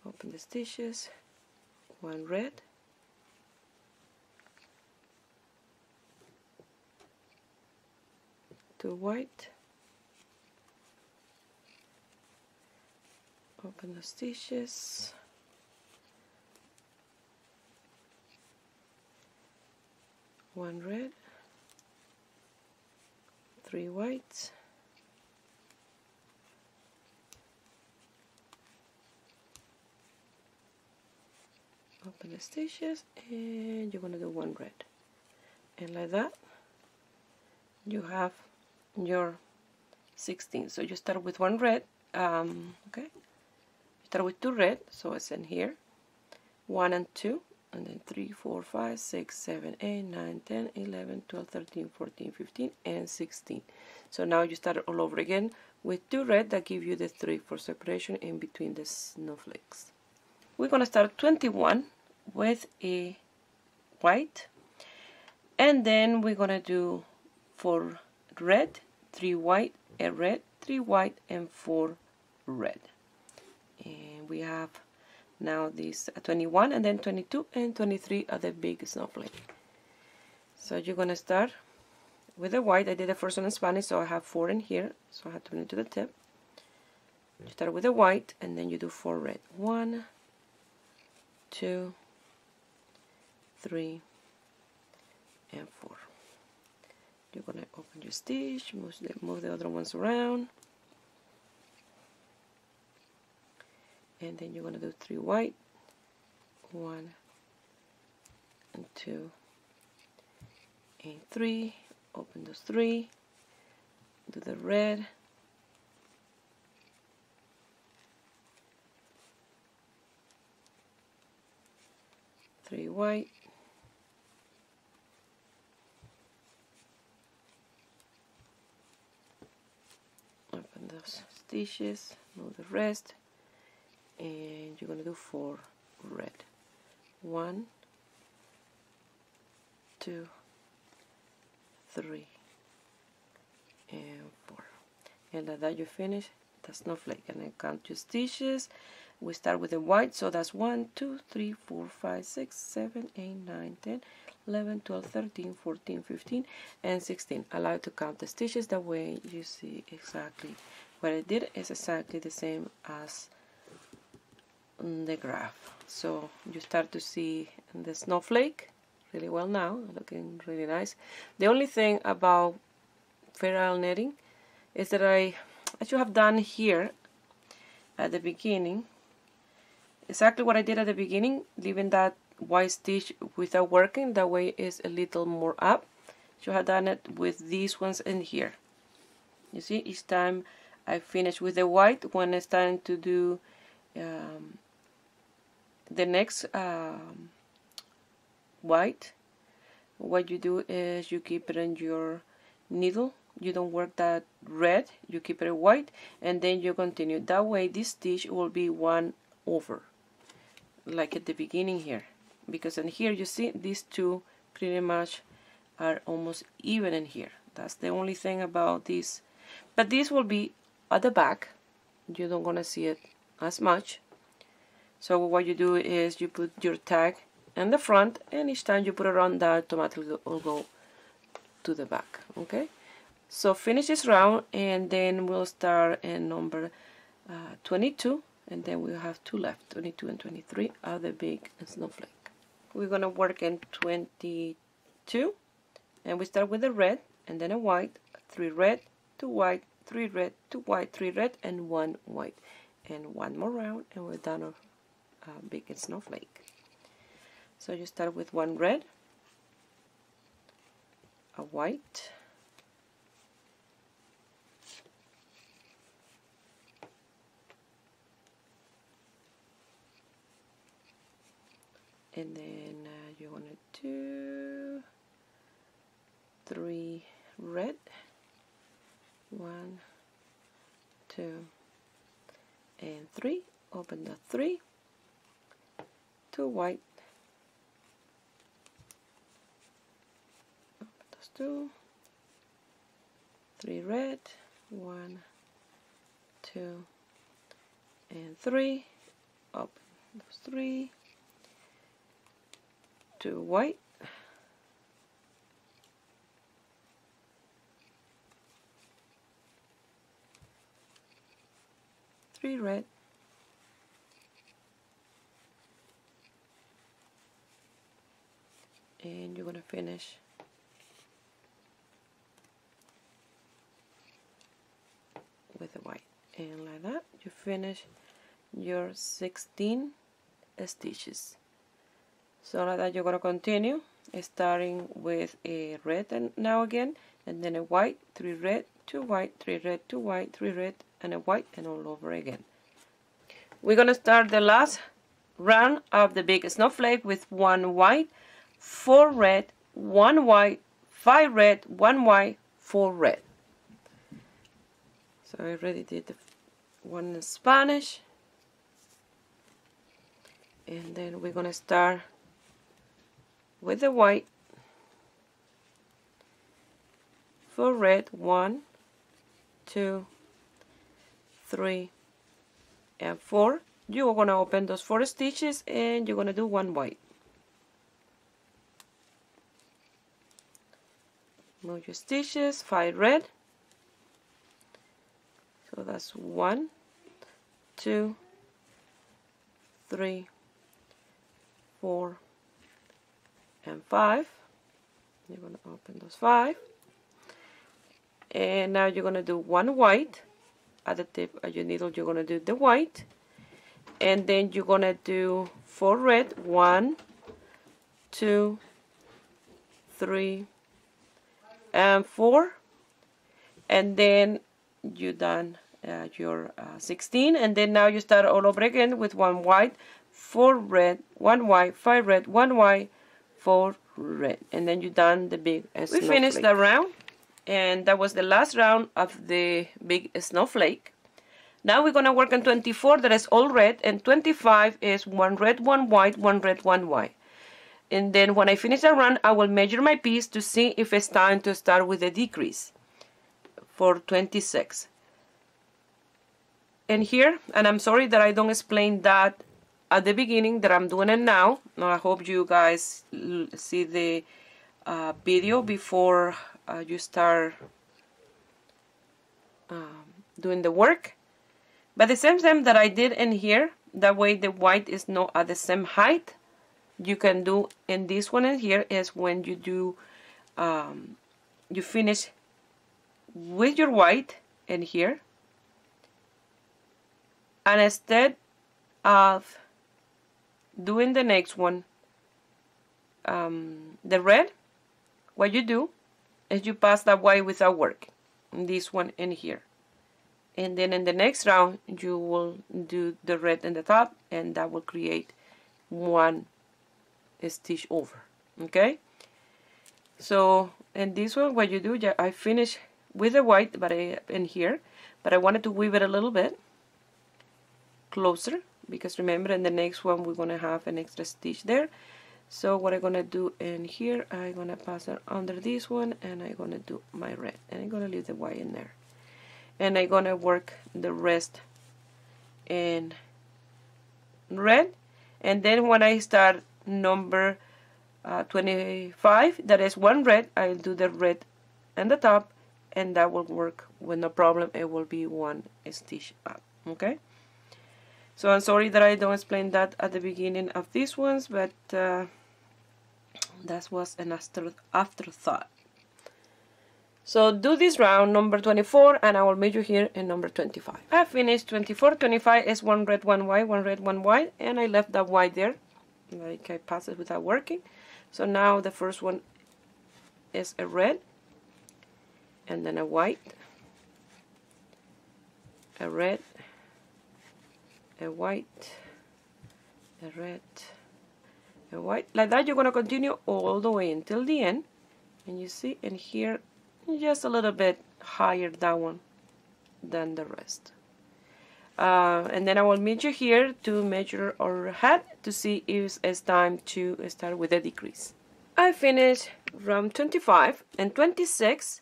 Open the stitches, 1 red, 2 white, open the stitches, 1 red, 3 whites, open the stitches, and you're going to do 1 red. And like that you have your 16. So you start with 1 red, okay, you start with 2 red, so it's in here, 1 and 2, and then 3, 4, 5, 6, 7, 8, 9, 10, 11, 12, 13, 14, 15, and 16. So now you start all over again with 2 red that give you the 3 for separation in between the snowflakes. We're going to start 21 with a white, and then we're going to do 4 red, 3 white, a red, 3 white, and 4 red. And we have now these 21 and then 22 and 23 are the big snowflake. So you're going to start with the white. I did the first one in Spanish, so I have 4 in here, so I have to bring it to the tip. You start with the white and then you do 4 red. 1, 2, 3, and 4. You're going to open your stitch, move the other ones around, and then you're going to do 3 white, 1 and 2 and 3, open those 3, do the red, three white, open those stitches, move the rest, and you're going to do 4 red. 1, 2, 3, and 4. And like that you finish the snowflake. And I count your stitches. We start with the white, so that's 1, 2, 3, 4, 5, 6, 7, 8, 9, 10, 11, 12, 13, 14, 15, and 16. I like to count the stitches, that way you see exactly what I did is exactly the same as the graph. So you start to see the snowflake really well now, looking really nice. The only thing about ferrule netting is that I should have done here at the beginning exactly what I did at the beginning, leaving that white stitch without working, that way it's a little more up. Should have done it with these ones in here. You see, each time I finish with the white, when it's time to do the next white, what you do is you keep it in your needle. You don't work that red, you keep it white, and then you continue. That way this stitch will be 1 over, like at the beginning here, because in here you see these two pretty much are almost even in here. That's the only thing about this, but this will be at the back. You don't gonna see it as much. So what you do is you put your tag in the front, and each time you put it on, that automatically will go to the back. Okay, so finish this round, and then we'll start in number 22, and then we'll have 2 left. 22 and 23 are the big snowflake. We're gonna work in 22, and we start with a red, and then a white, 3 red, 2 white, 3 red, 2 white, 3 red, and 1 white, and 1 more round, and we're done with a big snowflake. So you start with 1 red, a white, and then you want to do 3 red, 1, 2, and 3. Open the 3, 2 white, open those 2, 3 red, 1, 2, and 3. Open those 3, 2 white, 3 red, and you're going to finish with the white, and like that you finish your 16 stitches. So like that you're going to continue starting with a red and now again, and then a white, 3 red, 2 white, 3 red, 2 white, 3 red, and a white, and all over again. We're going to start the last round of the big snowflake with 1 white, 4 red, 1 white, 5 red, 1 white, 4 red. So I already did the one in Spanish, and then we're going to start with the white, 4 red, 1, 2, 3, and 4. You're going to open those 4 stitches, and you're going to do 1 white. Move your stitches, 5 red. So that's 1, 2, 3, 4, and 5. You're going to open those 5. And now you're going to do 1 white. At the tip of your needle, you're going to do the white. And then you're going to do 4 red, 1, 2, 3, and 4. And then you're done your 16. And then now you start all over again with 1 white, 4 red, 1 white, 5 red, 1 white, 4 red. And then you're done the big snowflake. We finished the round. And that was the last round of the big snowflake. Now we're going to work on 24, that is all red, and 25 is one red, one white, one red, one white. And then when I finish the run, I will measure my piece to see if it's time to start with a decrease for 26. And here, and I'm sorry that I don't explain that at the beginning, that I'm doing it now. Now I hope you guys see the video before you start doing the work. But the same time that I did in here, that way the white is not at the same height. You can do in this one in here is when you do you finish with your white in here, and instead of doing the next one, the red, what you do is you pass that white without work, this one in here, and then in the next round you will do the red in the top, and that will create one stitch over. Okay, so in this one what you do, I finish with the white but in here, but I wanted to weave it a little bit closer, because remember in the next one we're going to have an extra stitch there. So what I'm going to do in here, I'm going to pass it under this one, and I'm going to do my red, and I'm going to leave the white in there, and I'm going to work the rest in red. And then when I start number 25, that is one red, I'll do the red in the top, and that will work with no problem. It will be one stitch up. Okay, so I'm sorry that I don't explain that at the beginning of these ones, but that was an afterthought. So do this round number 24, and I will meet you here in number 25. I finished 24. 25 is one red, one white, one red, one white, and I left that white there, like I passed it without working. So now the first one is a red, and then a white, a red, a white, a red, a white. Like that you're going to continue all the way until the end. And you see in here just a little bit higher that one than the rest. And then I will meet you here to measure our hat to see if it's time to start with a decrease. I finished round 25, and 26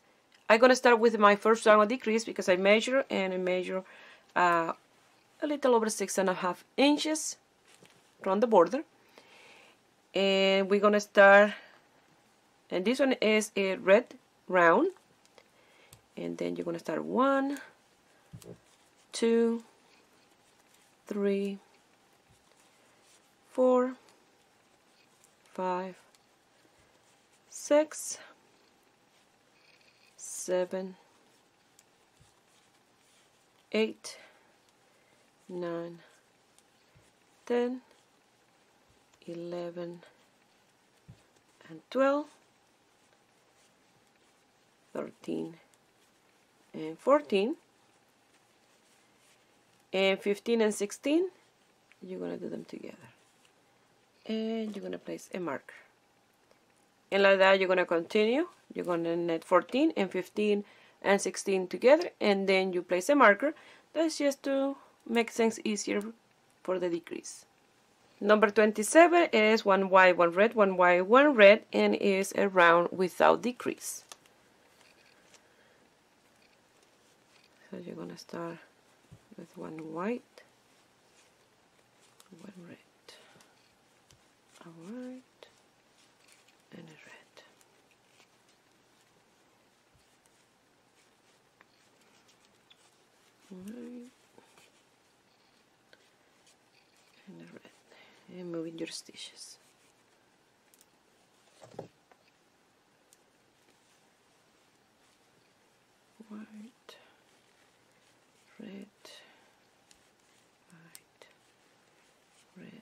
I'm going to start with my first round of decrease, because I measure, and I measure a little over 6.5 inches from the border. And we're going to start, and this one is a red round, and then you're going to start 1, 2, 3, 4, 5, 6, 7, 8, 9, 10, 11, and 12, 13, and 14, and 15 and 16. You're going to do them together, and you're going to place a marker, and like that you're going to continue. You're going to knit 14 and 15 and 16 together, and then you place a marker. That's just to make things easier for the decrease. Number 27 is one white, one red, one white, one red, and is a round without decrease. So you're going to start with one white, one red, a white, and a red. White and a red, and moving your stitches. White, red, white, red,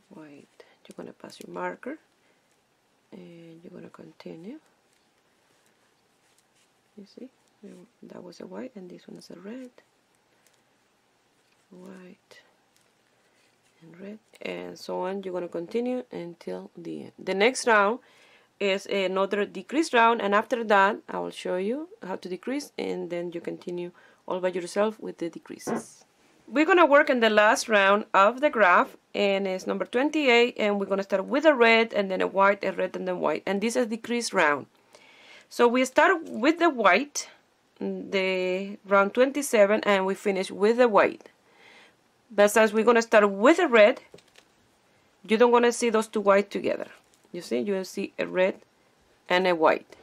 white. You're going to pass your marker, and you're going to continue. You see, that was a white, and this one is a red, white, and red, and so on. You're going to continue until the end. The next round, is another decrease round, and after that I will show you how to decrease, and then you continue all by yourself with the decreases. We're gonna work in the last round of the graph, and it's number 28, and we're gonna start with a red and then a white, a red and then white, and this is a decrease round. So we start with the white, the round 27, and we finish with the white. But since we're gonna start with a red, you don't want to see those two white together. You see, you see a red and a white.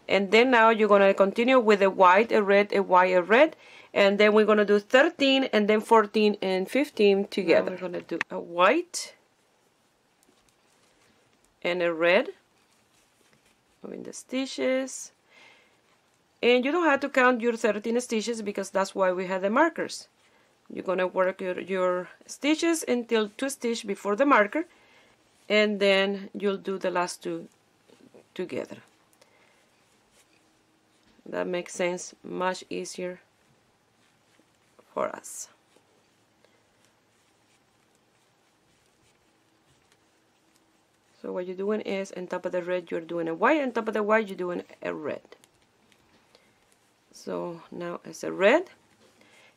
And then now you're going to continue with a white, a red, a white, a red. And then we're going to do 13 and then 14 and 15 together. Now we're going to do a white and a red. Moving the stitches. And you don't have to count your 13 stitches because that's why we have the markers. You're going to work your stitches until 2 stitches before the marker, and then you'll do the last 2 together. That makes sense, much easier for us. So what you're doing is, on top of the red you're doing a white, on top of the white you're doing a red. So now it's a red.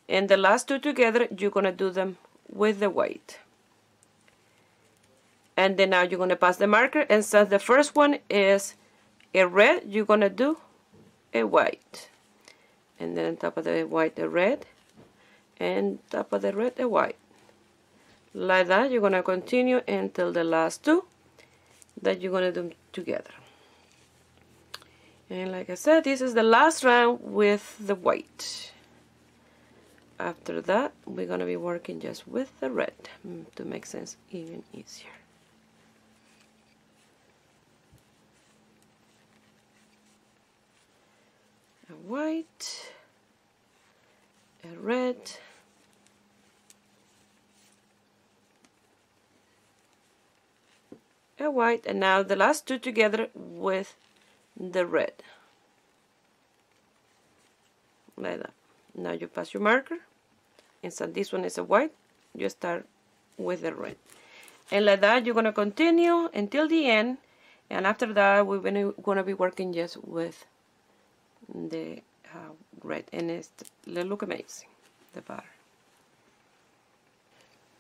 And the last 2 together, you're going to do them with the white. And then now you're going to pass the marker, and since the first one is a red, you're going to do a white. And then on top of the white, a red. And top of the red, a white. Like that, you're going to continue until the last 2 that you're going to do together. And like I said, this is the last round with the white. After that, we're going to be working just with the red to make sense even easier. A white, a red, a white, and now the last 2 together with the red. Like that. Now you pass your marker. And so this one is a white, you start with the red. And like that, you're going to continue until the end. And after that, we're going to be working just with the red. And it look amazing, the bar.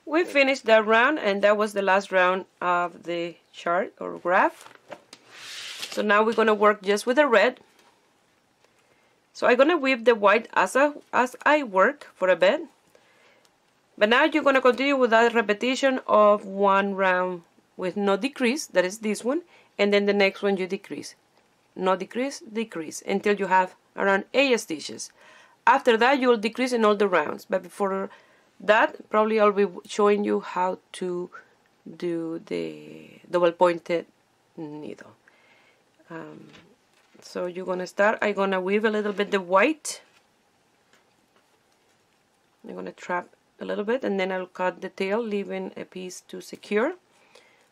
We finished that round, and that was the last round of the chart or graph. So now we're going to work just with the red. So I'm going to weave the white as I work for a bit. But now you're going to continue with that repetition of 1 round with no decrease, that is this one, and then the next one you decrease. No decrease, decrease, until you have around 8 stitches. After that you will decrease in all the rounds, but before that probably I'll be showing you how to do the double pointed needle. So you're going to start, I'm going to weave a little bit the white. I'm going to trap a little bit, and then I'll cut the tail, leaving a piece to secure.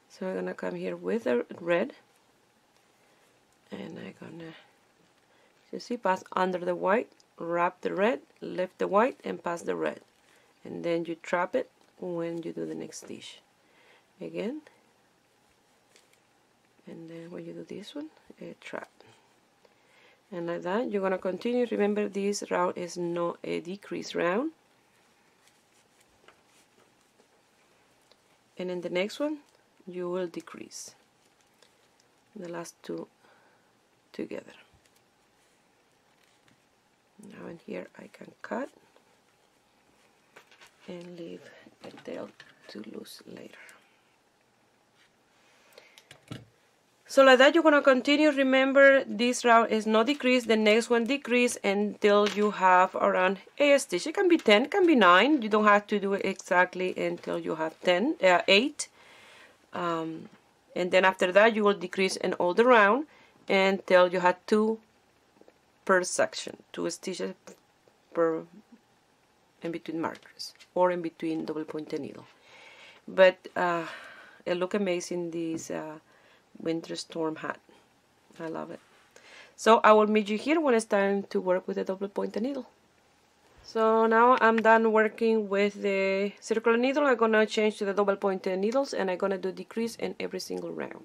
So I'm going to come here with the red, and I'm going to, you see, pass under the white, wrap the red, lift the white, and pass the red. And then you trap it when you do the next stitch. Again. And then when you do this one, trap. And like that, you're going to continue. Remember, this round is not a decrease round. And in the next one, you will decrease the last 2 together. Now in here, I can cut and leave a tail to loose later. So like that, you're going to continue. Remember, this round is no decrease, the next one decrease until you have around 8 stitches. It can be 10, it can be 9. You don't have to do it exactly until you have 8. And then after that, you will decrease in all the round until you have 2 per section, 2 stitches per in between markers or in between double pointed needle. But it look amazing, this winter storm hat. I love it. So I will meet you here when it's time to work with the double pointed needle. So now I'm done working with the circular needle. I'm gonna change to the double pointed needles, and I'm gonna do decrease in every single round.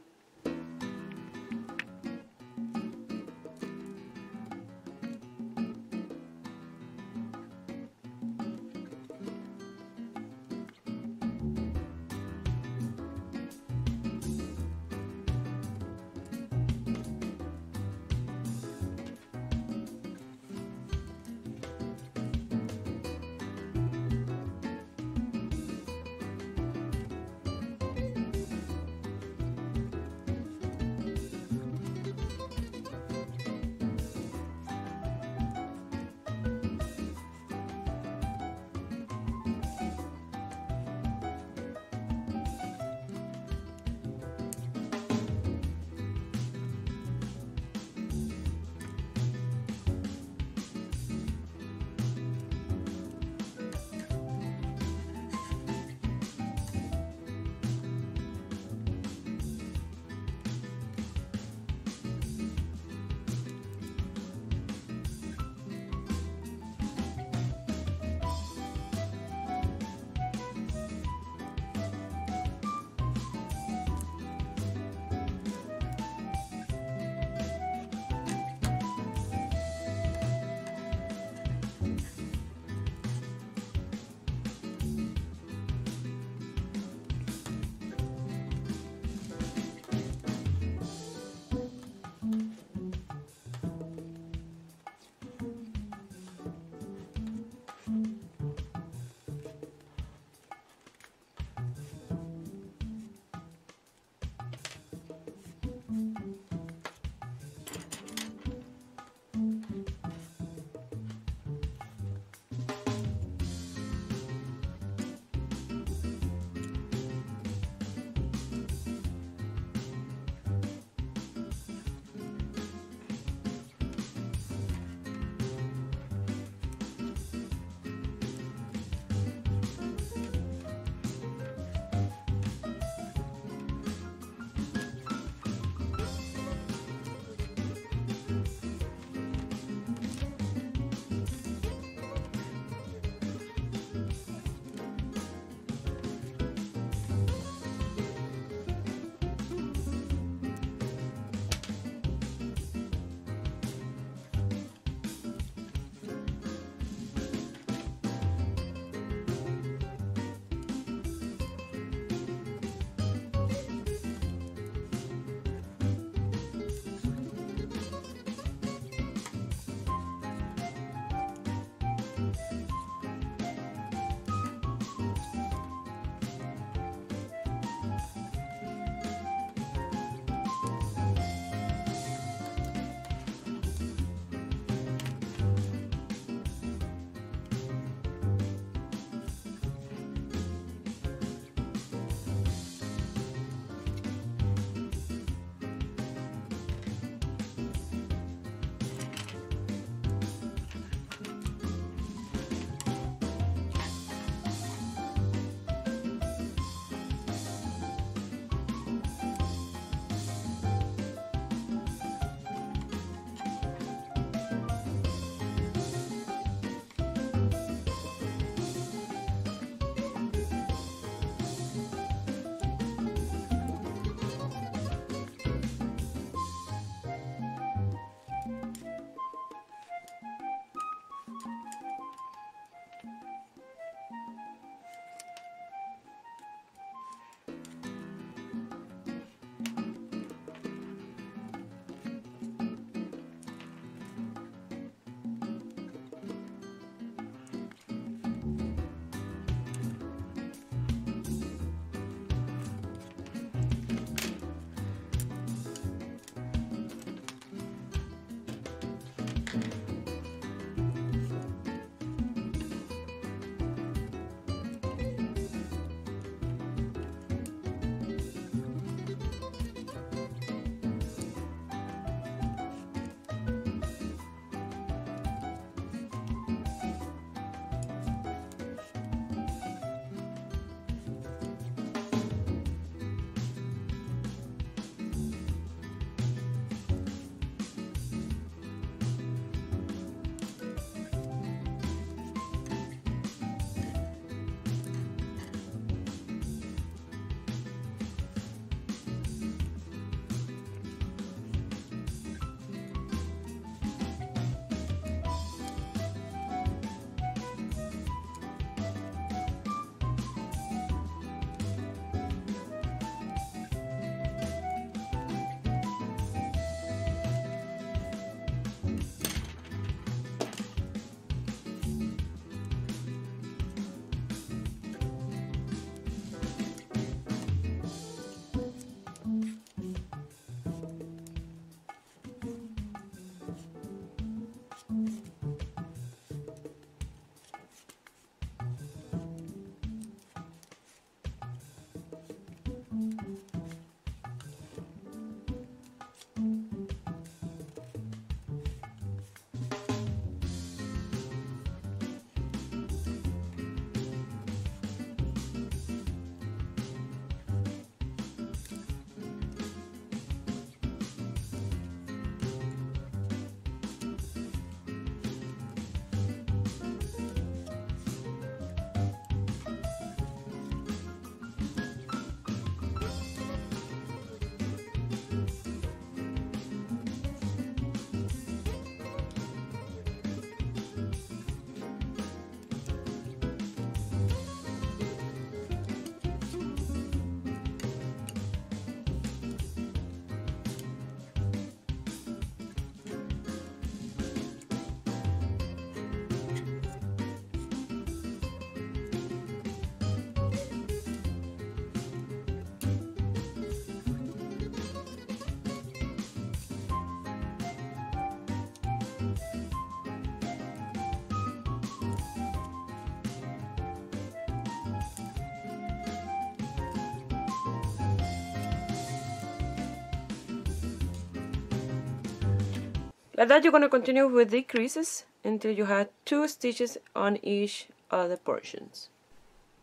Like that, you're going to continue with decreases until you have 2 stitches on each of the portions.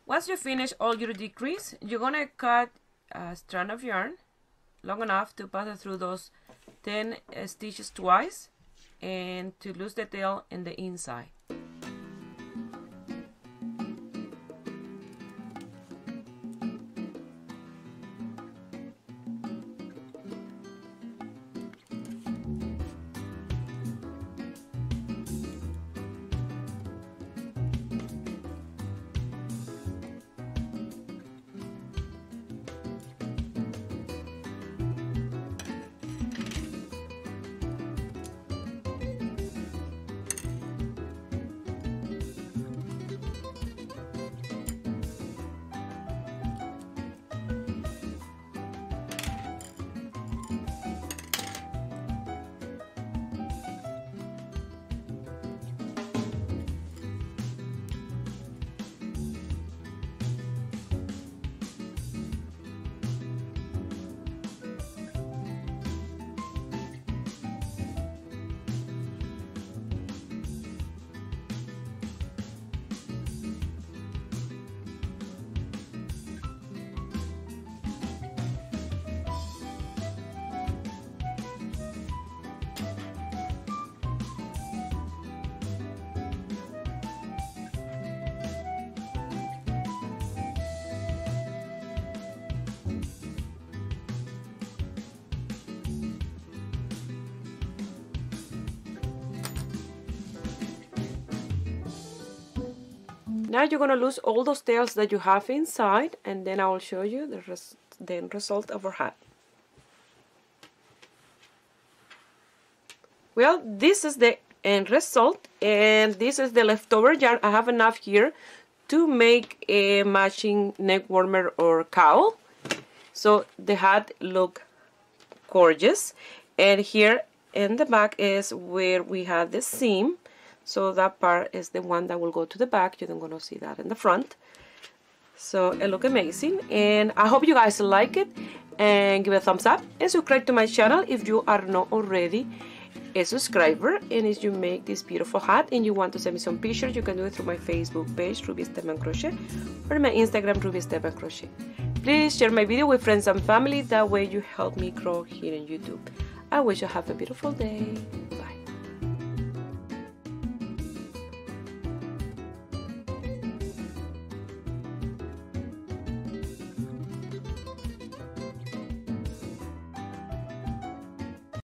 Once you finish all your decrease, you're going to cut a strand of yarn long enough to pass it through those 10 stitches twice and to lose the tail in the inside. Now you're going to lose all those tails that you have inside, and then I will show you the end result of our hat. Well, this is the end result, and this is the leftover yarn. I have enough here to make a matching neck warmer or cowl. So the hat look gorgeous, and here in the back is where we have the seam. So that part is the one that will go to the back. You're not going to see that in the front. So it looks amazing, and I hope you guys like it, and give it a thumbs up and subscribe to my channel if you are not already a subscriber. And if you make this beautiful hat and you want to send me some pictures, you can do it through my Facebook page, Ruby Esteban Crochet, or my Instagram, Ruby Esteban Crochet. Please share my video with friends and family. That way you help me grow here on YouTube. I wish you have a beautiful day.